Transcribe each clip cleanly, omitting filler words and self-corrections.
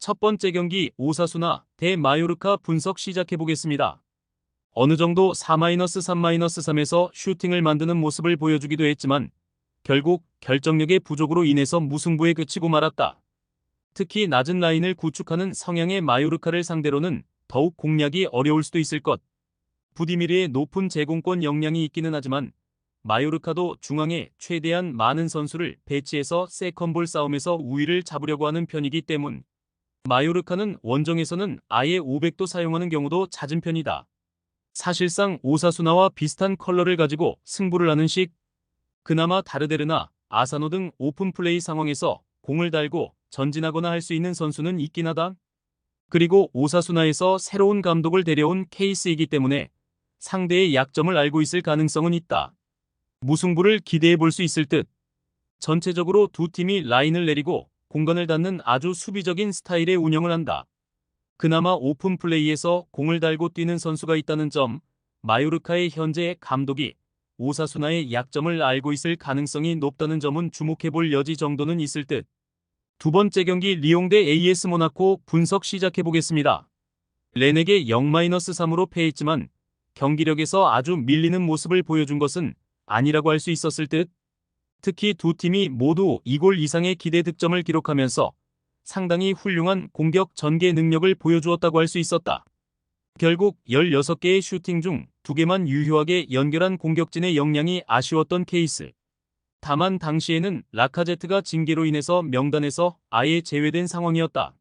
첫 번째 경기 오사수나 대 마요르카 분석 시작해보겠습니다. 어느 정도 4-3-3에서 슈팅을 만드는 모습을 보여주기도 했지만 결국 결정력의 부족으로 인해서 무승부에 그치고 말았다. 특히 낮은 라인을 구축하는 성향의 마요르카를 상대로는 더욱 공략이 어려울 수도 있을 것. 부디미르의 높은 제공권 역량이 있기는 하지만 마요르카도 중앙에 최대한 많은 선수를 배치해서 세컨볼 싸움에서 우위를 잡으려고 하는 편이기 때문 마요르카는 원정에서는 아예 500도 사용하는 경우도 잦은 편이다. 사실상 오사수나와 비슷한 컬러를 가지고 승부를 하는 식. 그나마 다르데르나 아사노 등 오픈 플레이 상황에서 공을 달고 전진하거나 할 수 있는 선수는 있긴 하다. 그리고 오사수나에서 새로운 감독을 데려온 케이스이기 때문에 상대의 약점을 알고 있을 가능성은 있다. 무승부를 기대해 볼 수 있을 듯. 전체적으로 두 팀이 라인을 내리고 공간을 닫는 아주 수비적인 스타일의 운영을 한다. 그나마 오픈 플레이에서 공을 달고 뛰는 선수가 있다는 점, 마요르카의 현재 감독이 오사수나의 약점을 알고 있을 가능성이 높다는 점은 주목해 볼 여지 정도는 있을 듯. 두 번째 경기 리옹 대 AS 모나코 분석 시작해 보겠습니다. 렌에게 0-3으로 패했지만 경기력에서 아주 밀리는 모습을 보여준 것은 아니라고 할 수 있었을 듯. 특히 두 팀이 모두 2골 이상의 기대 득점을 기록하면서 상당히 훌륭한 공격 전개 능력을 보여주었다고 할 수 있었다. 결국 16개의 슈팅 중 2개만 유효하게 연결한 공격진의 역량이 아쉬웠던 케이스. 다만 당시에는 라카제트가 징계로 인해서 명단에서 아예 제외된 상황이었다.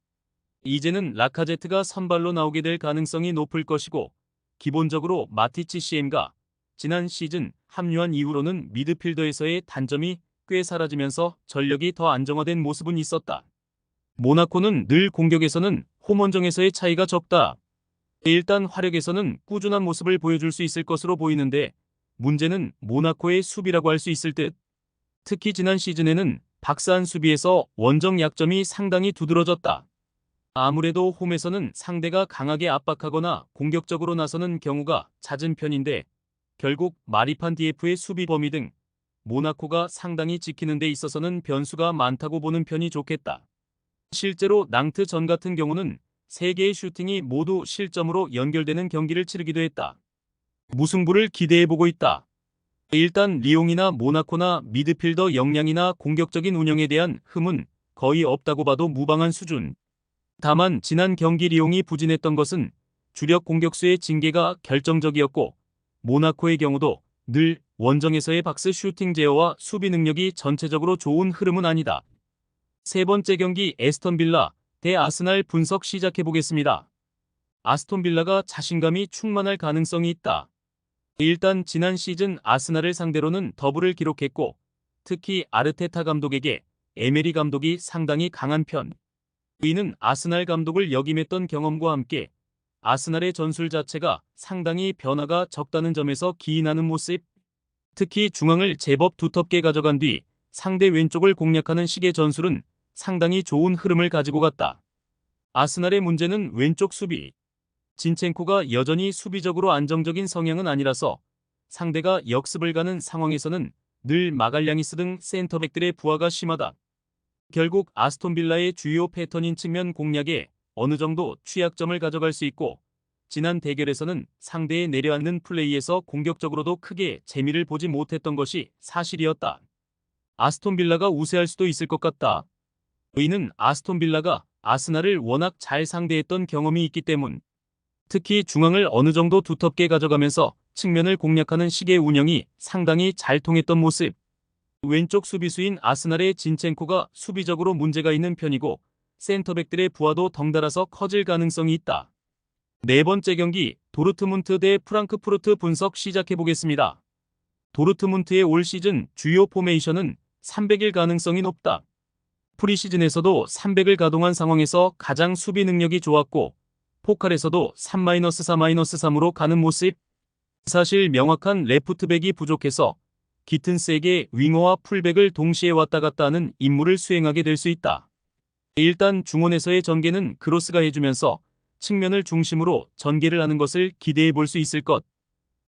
이제는 라카제트가 선발로 나오게 될 가능성이 높을 것이고 기본적으로 마티치 CM가 지난 시즌 합류한 이후로는 미드필더에서의 단점이 꽤 사라지면서 전력이 더 안정화된 모습은 있었다. 모나코는 늘 공격에서는 홈원정에서의 차이가 적다. 일단 화력에서는 꾸준한 모습을 보여줄 수 있을 것으로 보이는데 문제는 모나코의 수비라고 할 수 있을 듯. 특히 지난 시즌에는 박스한 수비에서 원정 약점이 상당히 두드러졌다. 아무래도 홈에서는 상대가 강하게 압박하거나 공격적으로 나서는 경우가 잦은 편인데 결국 마리판 DF의 수비 범위 등 모나코가 상당히 지키는 데 있어서는 변수가 많다고 보는 편이 좋겠다. 실제로 낭트 전 같은 경우는 3개의 슈팅이 모두 실점으로 연결되는 경기를 치르기도 했다. 무승부를 기대해보고 있다. 일단 리옹이나 모나코나 미드필더 역량이나 공격적인 운영에 대한 흠은 거의 없다고 봐도 무방한 수준. 다만 지난 경기 리옹이 부진했던 것은 주력 공격수의 징계가 결정적이었고 모나코의 경우도 늘 원정에서의 박스 슈팅 제어와 수비 능력이 전체적으로 좋은 흐름은 아니다. 세 번째 경기 에스턴 빌라 대 아스날 분석 시작해보겠습니다. 아스톤 빌라가 자신감이 충만할 가능성이 있다. 일단 지난 시즌 아스날을 상대로는 더블을 기록했고 특히 아르테타 감독에게 에메리 감독이 상당히 강한 편. 이는 아스날 감독을 역임했던 경험과 함께 아스날의 전술 자체가 상당히 변화가 적다는 점에서 기인하는 모습. 특히 중앙을 제법 두텁게 가져간 뒤 상대 왼쪽을 공략하는 식의 전술은 상당히 좋은 흐름을 가지고 갔다. 아스날의 문제는 왼쪽 수비. 진첸코가 여전히 수비적으로 안정적인 성향은 아니라서 상대가 역습을 가는 상황에서는 늘 마갈량이스 등 센터백들의 부하가 심하다. 결국 아스톤 빌라의 주요 패턴인 측면 공략에 어느 정도 취약점을 가져갈 수 있고 지난 대결에서는 상대의 내려앉는 플레이에서 공격적으로도 크게 재미를 보지 못했던 것이 사실이었다. 아스톤 빌라가 우세할 수도 있을 것 같다. 이는 아스톤 빌라가 아스날을 워낙 잘 상대했던 경험이 있기 때문. 특히 중앙을 어느 정도 두텁게 가져가면서 측면을 공략하는 식의 운영이 상당히 잘 통했던 모습. 왼쪽 수비수인 아스날의 진첸코가 수비적으로 문제가 있는 편이고 센터백들의 부하도 덩달아서 커질 가능성이 있다. 네 번째 경기 도르트문트 대 프랑크푸르트 분석 시작해보겠습니다. 도르트문트의 올 시즌 주요 포메이션은 300일 가능성이 높다. 프리시즌에서도 300을 가동한 상황에서 가장 수비 능력이 좋았고 포칼에서도 3-4-3으로 가는 모습. 사실 명확한 레프트백이 부족해서 기튼스에게 윙어와 풀백을 동시에 왔다 갔다 하는 임무를 수행하게 될 수 있다. 일단 중원에서의 전개는 크로스가 해주면서 측면을 중심으로 전개를 하는 것을 기대해 볼 수 있을 것.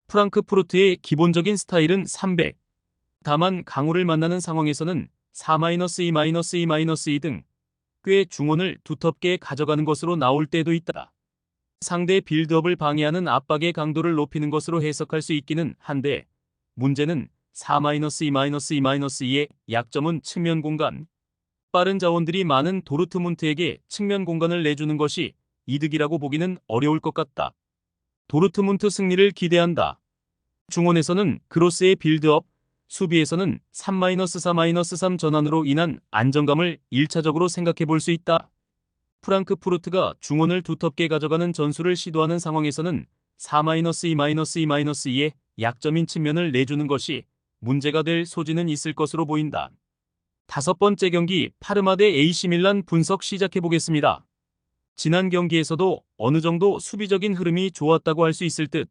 프랑크푸르트의 기본적인 스타일은 300. 다만 강호를 만나는 상황에서는 4-2-2-2-2 등 꽤 중원을 두텁게 가져가는 것으로 나올 때도 있다. 상대 빌드업을 방해하는 압박의 강도를 높이는 것으로 해석할 수 있기는 한데 문제는 4-2-2-2의 약점은 측면 공간. 빠른 자원들이 많은 도르트문트에게 측면 공간을 내주는 것이 이득이라고 보기는 어려울 것 같다. 도르트문트 승리를 기대한다. 중원에서는 크로스의 빌드업, 수비에서는 3-4-3 전환으로 인한 안정감을 1차적으로 생각해 볼 수 있다. 프랑크푸르트가 중원을 두텁게 가져가는 전술을 시도하는 상황에서는 4-2-2-2의 약점인 측면을 내주는 것이 문제가 될 소지는 있을 것으로 보인다. 다섯 번째 경기 파르마 대 AC밀란 분석 시작해 보겠습니다. 지난 경기에서도 어느 정도 수비적인 흐름이 좋았다고 할 수 있을 듯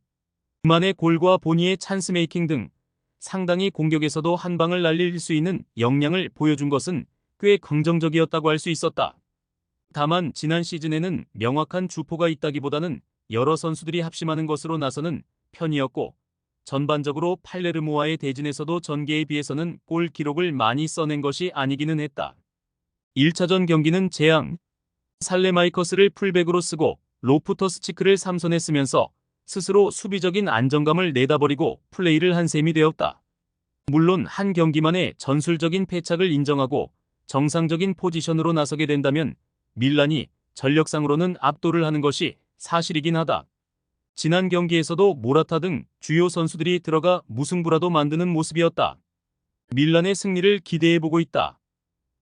그만의 골과 보니의 찬스 메이킹 등 상당히 공격에서도 한 방을 날릴 수 있는 역량을 보여준 것은 꽤 긍정적이었다고 할 수 있었다. 다만 지난 시즌에는 명확한 주포가 있다기보다는 여러 선수들이 합심하는 것으로 나서는 편이었고 전반적으로 팔레르모와의 대진에서도 전개에 비해서는 골 기록을 많이 써낸 것이 아니기는 했다. 1차전 경기는 재앙. 살레마이커스를 풀백으로 쓰고 로프터스치크를 3선에 쓰면서 스스로 수비적인 안정감을 내다버리고 플레이를 한 셈이 되었다. 물론 한 경기만의 전술적인 패착을 인정하고 정상적인 포지션으로 나서게 된다면 밀란이 전력상으로는 압도를 하는 것이 사실이긴 하다. 지난 경기에서도 모라타 등 주요 선수들이 들어가 무승부라도 만드는 모습이었다. 밀란의 승리를 기대해보고 있다.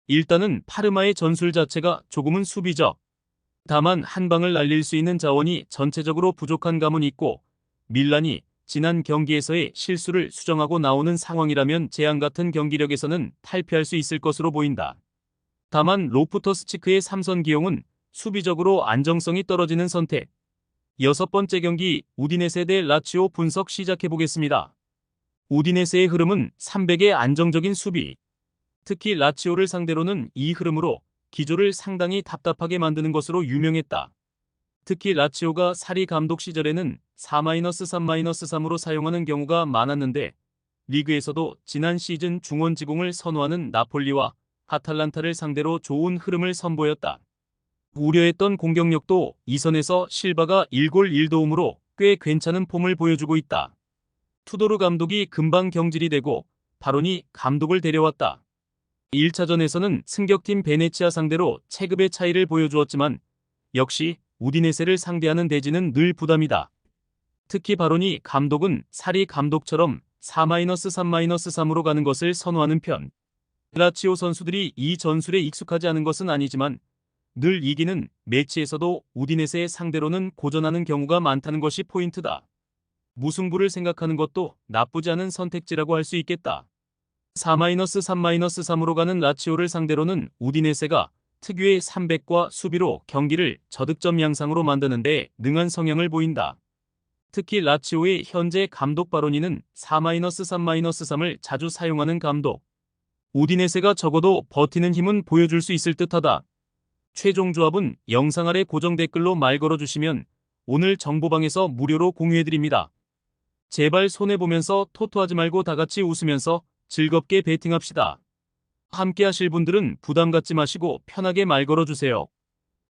일단은 파르마의 전술 자체가 조금은 수비적. 다만 한 방을 날릴 수 있는 자원이 전체적으로 부족한 감은 있고 밀란이 지난 경기에서의 실수를 수정하고 나오는 상황이라면 재앙 같은 경기력에서는 탈피할 수 있을 것으로 보인다. 다만 로프터스치크의 3선 기용은 수비적으로 안정성이 떨어지는 선택. 여섯 번째 경기 우디네세 대 라치오 분석 시작해 보겠습니다. 우디네세의 흐름은 300의 안정적인 수비. 특히 라치오를 상대로는 이 흐름으로 기조를 상당히 답답하게 만드는 것으로 유명했다. 특히 라치오가 사리 감독 시절에는 4-3-3으로 사용하는 경우가 많았는데 리그에서도 지난 시즌 중원 지공을 선호하는 나폴리와 아탈란타를 상대로 좋은 흐름을 선보였다. 우려했던 공격력도 2선에서 실바가 1골 1도움으로 꽤 괜찮은 폼을 보여주고 있다. 투도르 감독이 금방 경질이 되고 바로니 감독을 데려왔다. 1차전에서는 승격팀 베네치아 상대로 체급의 차이를 보여주었지만 역시 우디네세를 상대하는 대진은 늘 부담이다. 특히 바로니 감독은 사리 감독처럼 4-3-3으로 가는 것을 선호하는 편. 라치오 선수들이 이 전술에 익숙하지 않은 것은 아니지만 늘 이기는 매치에서도 우디네세의 상대로는 고전하는 경우가 많다는 것이 포인트다. 무승부를 생각하는 것도 나쁘지 않은 선택지라고 할 수 있겠다. 4-3-3으로 가는 라치오를 상대로는 우디네세가 특유의 300과 수비로 경기를 저득점 양상으로 만드는 데 능한 성향을 보인다. 특히 라치오의 현재 감독 바로니는 4-3-3을 자주 사용하는 감독. 우디네세가 적어도 버티는 힘은 보여줄 수 있을 듯하다. 최종 조합은 영상 아래 고정 댓글로 말 걸어주시면 오늘 정보방에서 무료로 공유해드립니다. 제발 손해보면서 토토하지 말고 다같이 웃으면서 즐겁게 베팅합시다. 함께 하실 분들은 부담 갖지 마시고 편하게 말 걸어주세요.